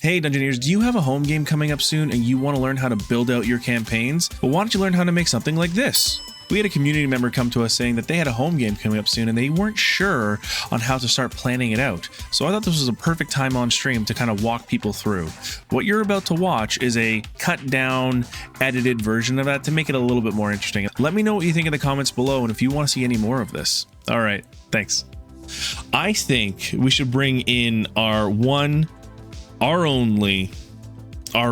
Hey Dungeoneers, do you have a home game coming up soon and you want to learn how to build out your campaigns? Well, why don't you learn how to make something like this? We had a community member come to us saying that they had a home game coming up soon and they weren't sure on how to start planning it out. So I thought this was a perfect time on stream to kind of walk people through. What you're about to watch is a cut down, edited version of that to make it a little bit more interesting. Let me know what you think in the comments below and if you want to see any more of this. All right, thanks. I think we should bring in our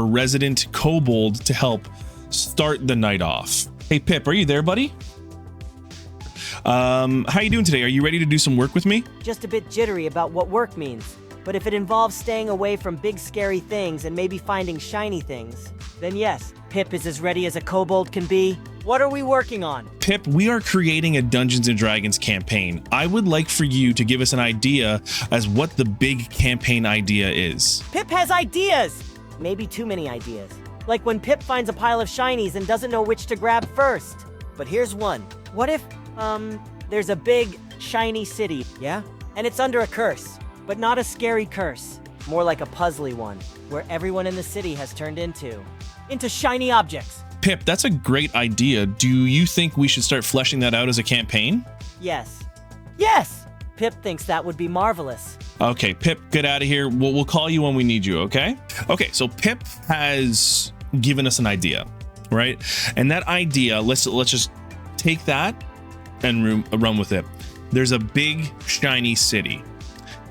resident kobold to help start the night off. Hey Pip, are you there, buddy? How you doing today? Are you ready to do some work with me? Just a bit jittery about what work means. But if it involves staying away from big scary things and maybe finding shiny things, then yes, Pip is as ready as a kobold can be. What are we working on? Pip, we are creating a Dungeons & Dragons campaign. I would like for you to give us an idea as what the big campaign idea is. Pip has ideas! Maybe too many ideas. Like when Pip finds a pile of shinies and doesn't know which to grab first. But here's one. What if, there's a big, shiny city, yeah? And it's under a curse, but not a scary curse. More like a puzzly one, where everyone in the city has turned into shiny objects. Pip, that's a great idea. Do you think we should start fleshing that out as a campaign? Yes. Yes! Pip thinks that would be marvelous. Okay, Pip, get out of here. We'll call you when we need you, okay? Okay, so Pip has given us an idea, right? And that idea, let's just take that and run with it. There's a big shiny city,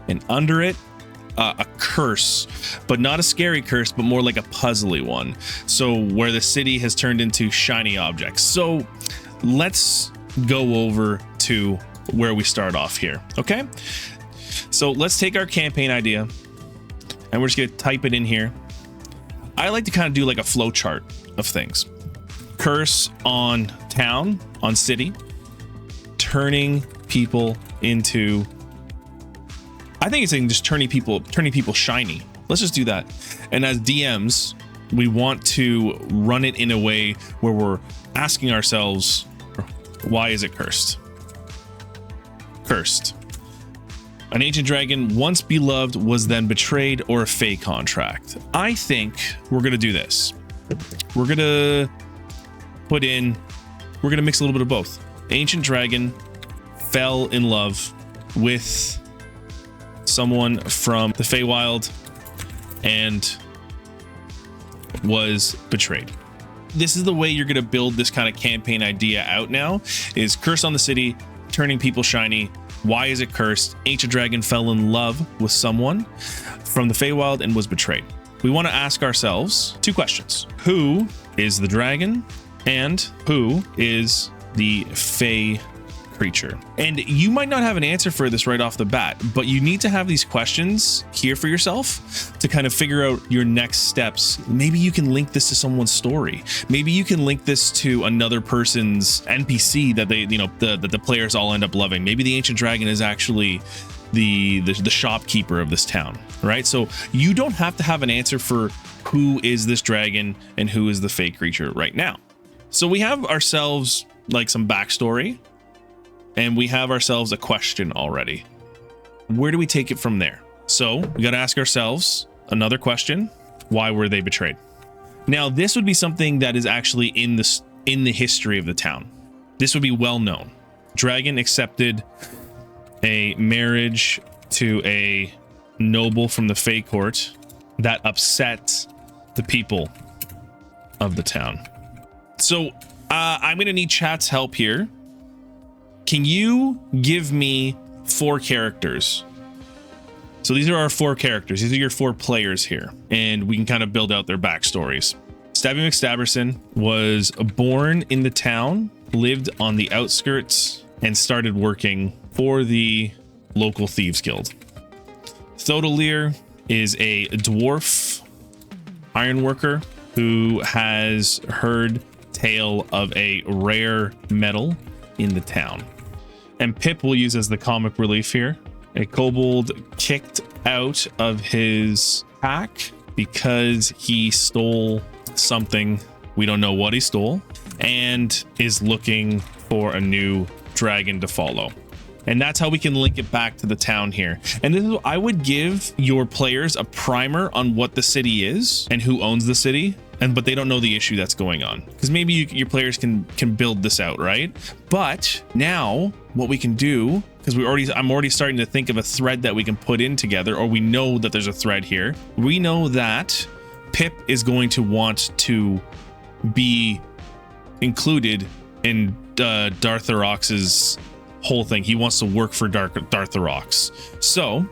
and under it a curse, but not a scary curse, but more like a puzzly one. So where the city has turned into shiny objects. So let's go over to where we start off here, okay? So let's take our campaign idea and we're just gonna type it in here. I like to kind of do like a flow chart of things. Curse on town, on city, turning people into, I think it's saying just turning people shiny. Let's just do that. And as DMs, we want to run it in a way where we're asking ourselves, why is it cursed? Cursed. An ancient dragon once beloved was then betrayed, or a fey contract. I think we're gonna do this. We're gonna mix a little bit of both. Ancient dragon fell in love with someone from the Feywild and was betrayed. This is the way you're gonna build this kind of campaign idea out now, is curse on the city, turning people shiny. Why is it cursed? Ancient dragon fell in love with someone from the Feywild and was betrayed. We want to ask ourselves two questions. Who is the dragon and who is the Fey creature? And you might not have an answer for this right off the bat, but you need to have these questions here for yourself to kind of figure out your next steps. Maybe you can link this to someone's story. Maybe you can link this to another person's NPC that they, that the players all end up loving. Maybe the ancient dragon is actually the shopkeeper of this town, right? So you don't have to have an answer for who is this dragon and who is the Fey creature right now. So we have ourselves like some backstory, and we have ourselves a question already. Where do we take it from there? So we got to ask ourselves another question. Why were they betrayed? Now, this would be something that is actually in the history of the town. This would be well known. Dragon accepted a marriage to a noble from the Fey court that upset the people of the town. So I'm going to need chat's help here. Can you give me 4 characters? So these are our 4 characters. These are your 4 players here, and we can kind of build out their backstories. Stabby McStabberson was born in the town, lived on the outskirts, and started working for the local thieves guild. Thodalier is a dwarf ironworker who has heard tale of a rare metal in the town. And Pip will use as the comic relief here. A kobold kicked out of his pack because he stole something. We don't know what he stole, and is looking for a new dragon to follow. And that's how we can link it back to the town here. And this is, I would give your players a primer on what the city is and who owns the city, but they don't know the issue that's going on, because maybe your players can build this out, right? But now what we can do, because I'm already starting to think of a thread that we can put in together, or we know that there's a thread here. We know that Pip is going to want to be included in Dartharox's whole thing. He wants to work for Dartharox. So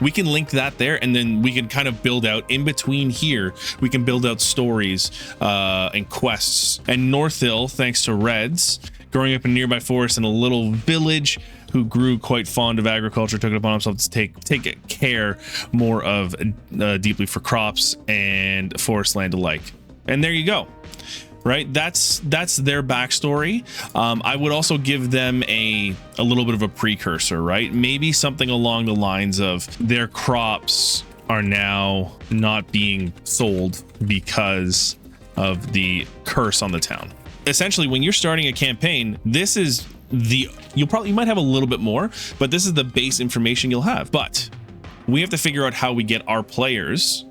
we can link that there, and then we can kind of build out in between here. We can build out stories and quests. And Northill, thanks to Reds, growing up in a nearby forest in a little village who grew quite fond of agriculture, took it upon himself to take care more of deeply for crops and forest land alike. And there you go. Right, that's their backstory. I would also give them a little bit of a precursor, right? Maybe something along the lines of their crops are now not being sold because of the curse on the town. Essentially, when you're starting a campaign, this is you might have a little bit more, but this is the base information you'll have. But we have to figure out how we get our players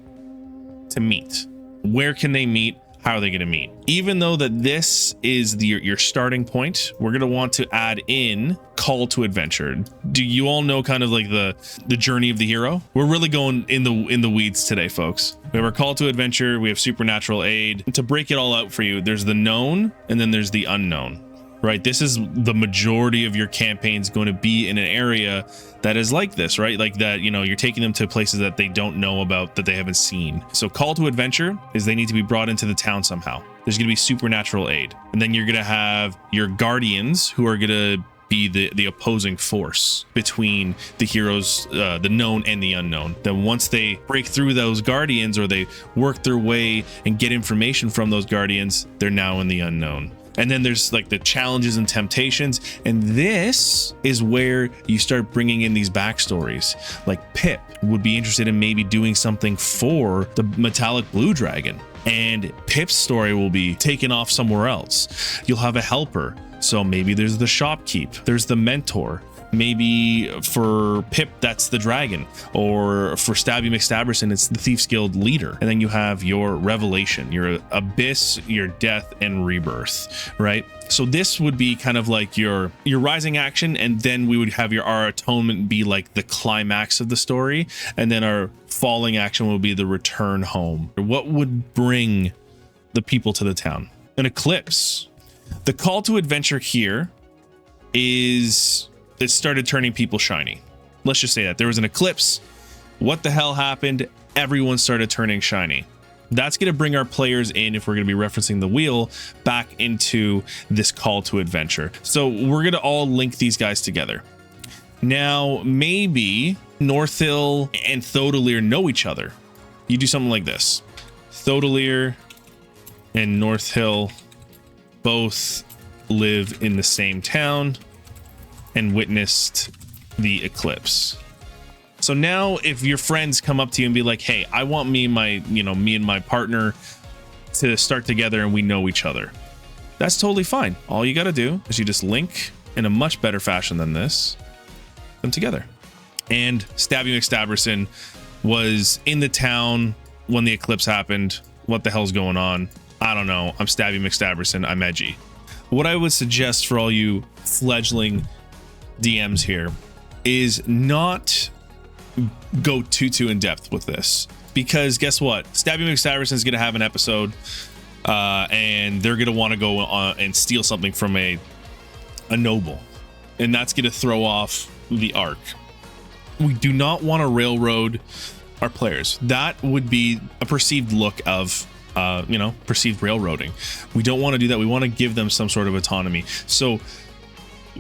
to meet. Where can they meet? How are they going to meet? Even though that this is your starting point, we're going to want to add in call to adventure. Do you all know kind of like the journey of the hero? We're really going in the weeds today, folks. We have our call to adventure. We have supernatural aid. To break it all out for you, there's the known and then there's the unknown. Right, this is the majority of your campaigns going to be in an area that is like this, right? Like that, you're taking them to places that they don't know about, that they haven't seen. So call to adventure is they need to be brought into the town somehow. There's going to be supernatural aid, and then you're going to have your guardians who are going to be the opposing force between the heroes, the known and the unknown. Then once they break through those guardians, or they work their way and get information from those guardians, they're now in the unknown. And then there's like the challenges and temptations. And this is where you start bringing in these backstories. Like Pip would be interested in maybe doing something for the metallic blue dragon, and Pip's story will be taken off somewhere else. You'll have a helper. So maybe there's the shopkeep, there's the mentor. Maybe for Pip, that's the dragon, or for Stabby McStabberson, it's the Thieves Guild leader. And then you have your revelation, your abyss, your death, and rebirth, right? So this would be kind of like your rising action, and then we would have our atonement be like the climax of the story, and then our falling action will be the return home. What would bring the people to the town? An eclipse. The call to adventure here is it started turning people shiny. Let's just say that there was an eclipse. What the hell happened? Everyone started turning shiny. That's going to bring our players in, if we're going to be referencing the wheel, back into this call to adventure. So we're going to all link these guys together. Now, maybe Northill and Thodelir know each other. You do something like this. Thodelir and Northill both live in the same town and witnessed the eclipse. So now if your friends come up to you and be like, hey, I want me and my partner to start together and we know each other, that's totally fine. All you got to do is you just link in a much better fashion than this them together. And Stabby McStabberson was in the town when the eclipse happened. What the hell's going on? I don't know. I'm Stabby McStabberson. I'm edgy. What I would suggest for all you fledgling DMs here is not go too in depth with this, because guess what? Stabby McStabberson is going to have an episode and they're going to want to go on and steal something from a noble, and that's going to throw off the arc. We do not want to railroad our players. That would be a perceived look of perceived railroading. We don't want to do that. We want to give them some sort of autonomy. So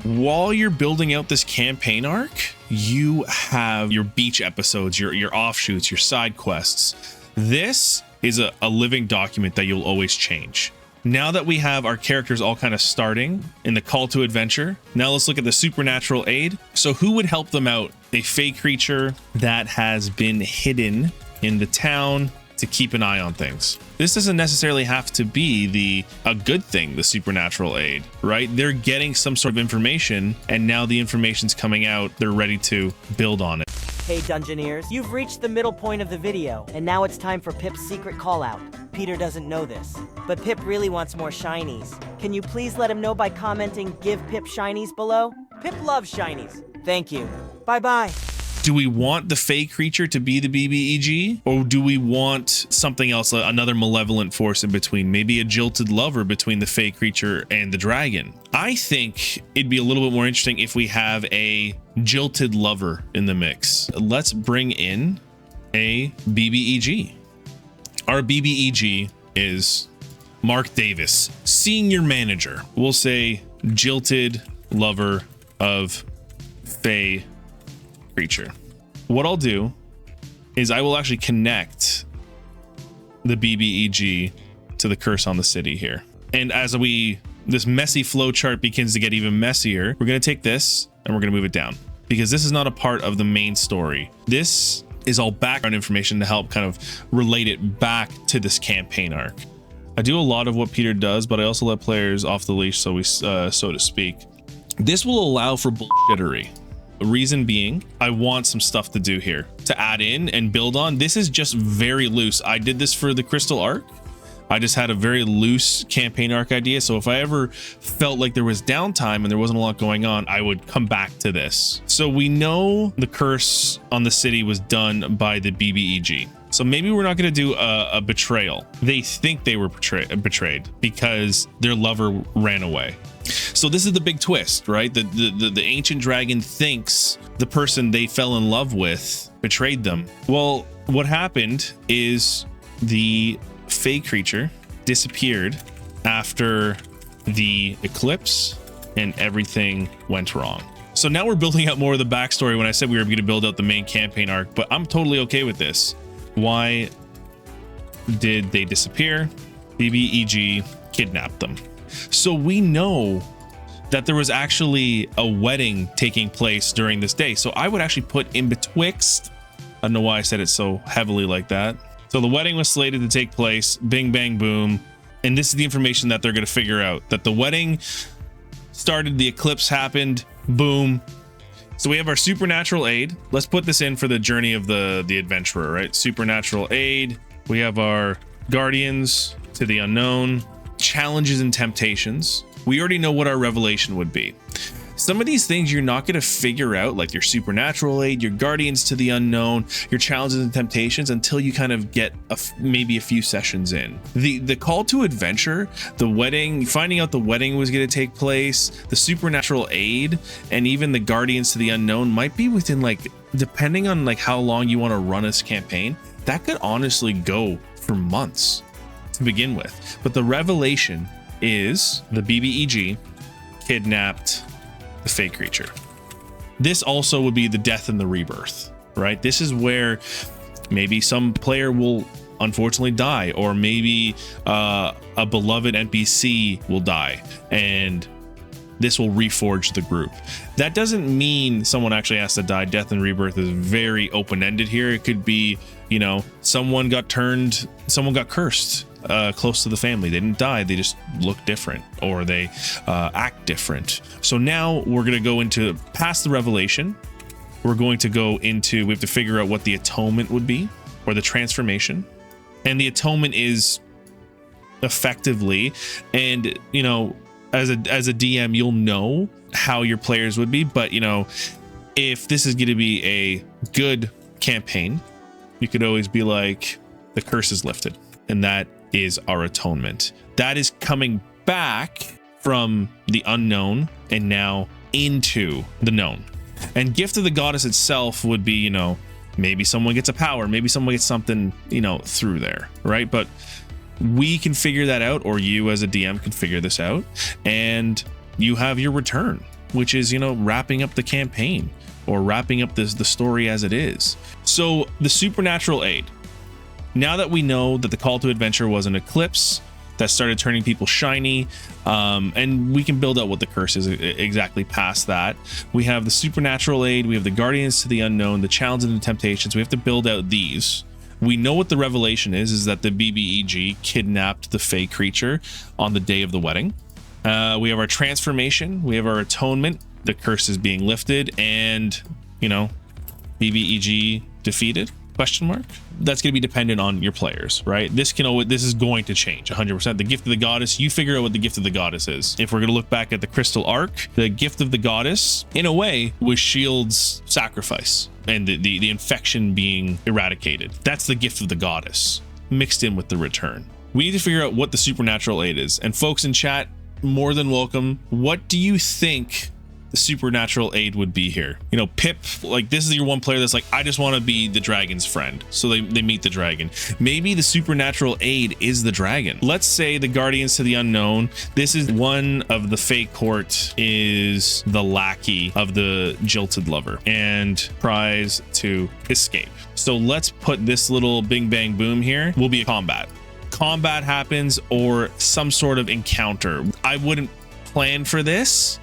while you're building out this campaign arc, you have your beach episodes, your offshoots, your side quests. This is a living document that you'll always change. Now that we have our characters all kind of starting in the call to adventure, now let's look at the supernatural aid. So who would help them out? A fey creature that has been hidden in the town to keep an eye on things. This doesn't necessarily have to be a good thing, the supernatural aid, right? They're getting some sort of information, and now the information's coming out. They're ready to build on it. Hey Dungeoneers, you've reached the middle point of the video, and now it's time for Pip's secret call out. Peter doesn't know this, but Pip really wants more shinies. Can you please let him know by commenting "Give Pip shinies" below? Pip loves shinies. Thank you. Bye-bye. Do we want the Fey creature to be the BBEG, or do we want something else, another malevolent force in between, maybe a jilted lover between the Fey creature and the dragon? I think it'd be a little bit more interesting if we have a jilted lover in the mix. Let's bring in a BBEG. Our BBEG is Mark Davis, senior manager. We'll say jilted lover of Fey creature. What I'll do is I will actually connect the BBEG to the curse on the city here. And as this messy flowchart begins to get even messier, we're going to take this and we're going to move it down, because this is not a part of the main story. This is all background information to help kind of relate it back to this campaign arc. I do a lot of what Peter does, but I also let players off the leash, so to speak. This will allow for bullshittery. The reason being, I want some stuff to do here to add in and build on. This is just very loose. I did this for the Crystal arc. I just had a very loose campaign arc idea. So if I ever felt like there was downtime and there wasn't a lot going on, I would come back to this. So we know the curse on the city was done by the BBEG. So maybe we're not going to do a betrayal. They think they were betrayed because their lover ran away. So this is the big twist, right? The ancient dragon thinks the person they fell in love with betrayed them. Well, what happened is the Fey creature disappeared after the eclipse and everything went wrong. So now we're building out more of the backstory when I said we were going to build out the main campaign arc, but I'm totally okay with this. Why did they disappear? BBEG kidnapped them. So we know that there was actually a wedding taking place during this day. So I would actually put in betwixt, I don't know why I said it so heavily like that. So the wedding was slated to take place, bing, bang, boom. And this is the information that they're going to figure out, that the wedding started, the eclipse happened, boom. So we have our supernatural aid. Let's put this in for the journey of the adventurer, right? Supernatural aid. We have our guardians to the unknown, challenges and temptations. We already know what our revelation would be. Some of these things you're not going to figure out, like your supernatural aid, your guardians to the unknown, your challenges and temptations, until you kind of get maybe a few sessions in. The call to adventure, the wedding, finding out the wedding was going to take place, the supernatural aid, and even the guardians to the unknown might be within, like, depending on like how long you want to run this campaign, that could honestly go for months to begin with. But the revelation is the BBEG kidnapped the Fey creature. This also would be the death and the rebirth, right? This is where maybe some player will unfortunately die, or maybe a beloved NPC will die, and this will reforge the group. That doesn't mean someone actually has to die. Death and rebirth is very open-ended here. It could be, you know, someone got cursed close to the family. They didn't die, they just look different, or they act different. So now we're going to go into past the revelation. We're going to go into, we have to figure out what the atonement would be, or the transformation. And the atonement is effectively, and you know, as a DM, you'll know how your players would be, but you know, if this is going to be a good campaign, you could always be like, the curse is lifted, and that is our atonement. That is coming back from the unknown and now into the known. And gift of the goddess itself would be, you know, maybe someone gets a power, maybe someone gets something, you know, through there, right? But we can figure that out, or you as a DM can figure this out, and you have your return, which is, you know, wrapping up the campaign or wrapping up the story as it is. So the supernatural aid. Now that we know that the call to adventure was an eclipse that started turning people shiny, and we can build out what the curse is exactly past that. We have the supernatural aid, we have the guardians to the unknown, the challenges and the temptations. We have to build out these. We know what the revelation is that the BBEG kidnapped the Fey creature on the day of the wedding. We have our transformation, we have our atonement, the curse is being lifted, and, you know, BBEG defeated? Question mark. That's going to be dependent on your players, right? This is going to change 100%. The gift of the goddess, you figure out what the gift of the goddess is. If we're going to look back at the crystal arc, the gift of the goddess, in a way, was Shield's sacrifice and the infection being eradicated. That's the gift of the goddess mixed in with the return. We need to figure out what the supernatural aid is. And folks in chat, more than welcome. What do you think the supernatural aid would be here? You know, Pip, like, this is your one player that's like, I just want to be the dragon's friend. So they meet the dragon. Maybe the supernatural aid is the dragon. Let's say the guardians to the unknown. This is one of the Fey court is the lackey of the jilted lover and tries to escape. So let's put this little bing bang boom here will be a combat. Combat happens or some sort of encounter. I wouldn't plan for this.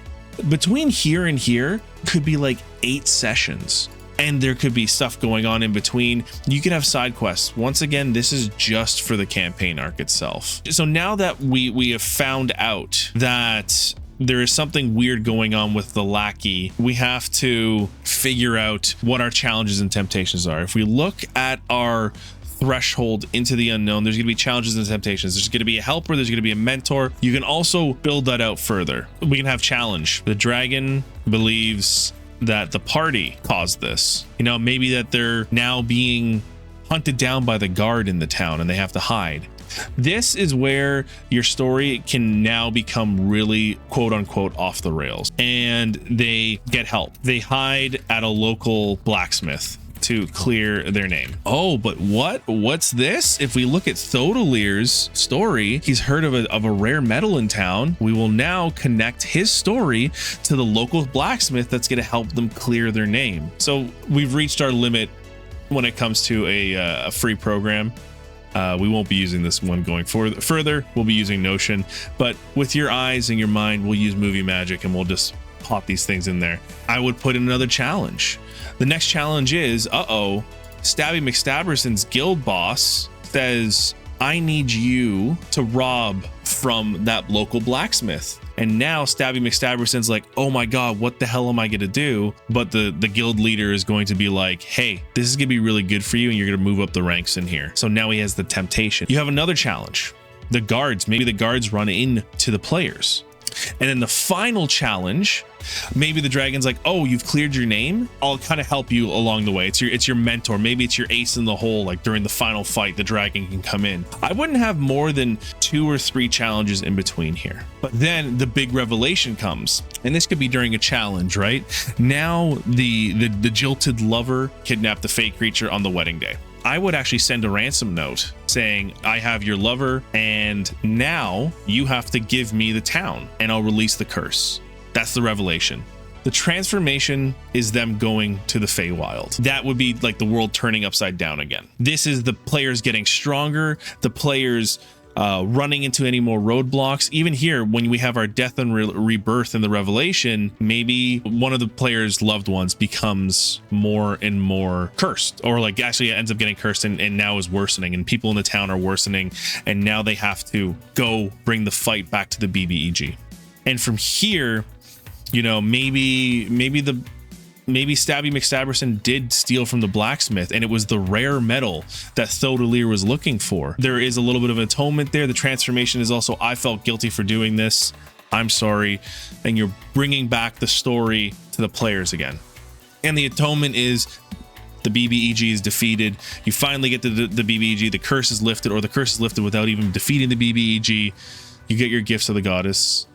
Between here and here could be like 8 sessions, and there could be stuff going on in between. You could have side quests. Once again, this is just for the campaign arc itself. So now that we have found out that there is something weird going on with the lackey, we have to figure out what our challenges and temptations are. If we look at our threshold into the unknown, there's going to be challenges and temptations. There's going to be a helper, there's going to be a mentor. You can also build that out further. We can have challenge. The dragon believes that the party caused this. You know, maybe that they're now being hunted down by the guard in the town and they have to hide. This is where your story can now become really quote unquote off the rails, and they get help. They hide at a local blacksmith to clear their name. Oh, but what's this? If we look at Thodalir's story, he's heard of a rare metal in town. We will now connect his story to the local blacksmith that's going to help them clear their name. So we've reached our limit when it comes to a free program. We won't be using this one going further. We'll be using Notion, but with your eyes and your mind, we'll use movie magic and we'll just pop these things in there. I would put in another challenge. The next challenge is, Stabby McStabberson's guild boss says, I need you to rob from that local blacksmith. And now Stabby McStabberson's like, oh my God, what the hell am I going to do? But the guild leader is going to be like, hey, this is going to be really good for you and you're going to move up the ranks in here. So now he has the temptation. You have another challenge. The guards, maybe the guards run into the players. And then the final challenge, maybe the dragon's like, oh, you've cleared your name. I'll kind of help you along the way. It's your mentor. Maybe it's your ace in the hole. Like during the final fight, the dragon can come in. I wouldn't have more than 2 or 3 challenges in between here. But then the big revelation comes, and this could be during a challenge, right? Now the jilted lover kidnapped the Fey creature on the wedding day. I would actually send a ransom note saying, I have your lover, and now you have to give me the town and I'll release the curse. That's the revelation. The transformation is them going to the Feywild. That would be like the world turning upside down again. This is the players getting stronger, the players running into any more roadblocks. Even here, when we have our death and rebirth in the revelation, maybe one of the players' loved ones becomes more and more cursed, or like actually ends up getting cursed and now is worsening, and people in the town are worsening, and now they have to go bring the fight back to the BBEG. And from here, you know, maybe Stabby McStabberson did steal from the blacksmith, and it was the rare metal that Thodalir was looking for. There is a little bit of atonement there. The transformation is also, I felt guilty for doing this. I'm sorry. And you're bringing back the story to the players again. And the atonement is the BBEG is defeated. You finally get to the BBEG. The curse is lifted, or the curse is lifted without even defeating the BBEG. You get your gifts of the goddess,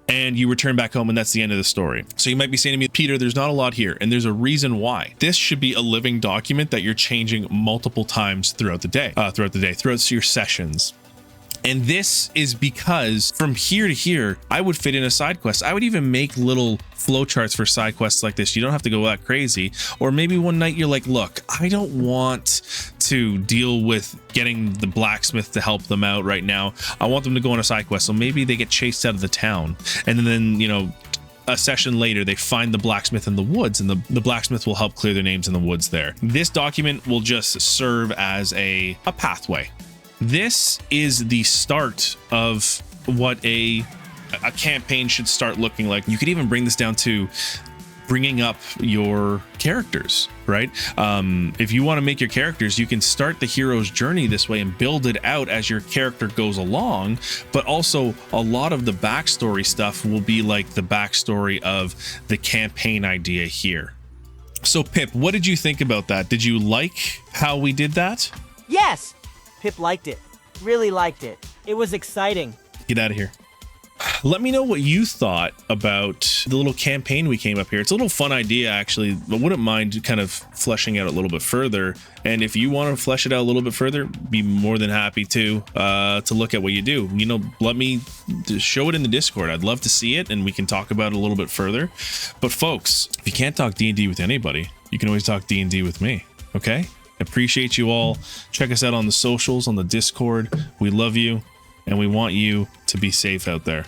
and you return back home, and that's the end of the story. So you might be saying to me, Peter, there's not a lot here, and there's a reason why. This should be a living document that you're changing multiple times throughout the day, throughout your sessions. And this is because from here to here, I would fit in a side quest. I would even make little flowcharts for side quests like this. You don't have to go that crazy. Or maybe one night you're like, look, I don't want to deal with getting the blacksmith to help them out right now. I want them to go on a side quest. So maybe they get chased out of the town. And then, you know, a session later, they find the blacksmith in the woods, and the blacksmith will help clear their names in the woods there. This document will just serve as a pathway. This is the start of what a campaign should start looking like. You could even bring this down to bringing up your characters, right? If you want to make your characters, you can start the hero's journey this way and build it out as your character goes along. But also a lot of the backstory stuff will be like the backstory of the campaign idea here. So Pip, what did you think about that? Did you like how we did that? Yes! Pip liked it. Really liked it. It was exciting. Get out of here. Let me know what you thought about the little campaign we came up here. It's a little fun idea, actually. I wouldn't mind kind of fleshing out a little bit further. And if you want to flesh it out a little bit further, be more than happy to look at what you do. You know, let me show it in the Discord. I'd love to see it, and we can talk about it a little bit further. But folks, if you can't talk D&D with anybody, you can always talk D&D with me. Okay? Appreciate you all. Check us out on the socials, on the Discord. We love you, and we want you to be safe out there.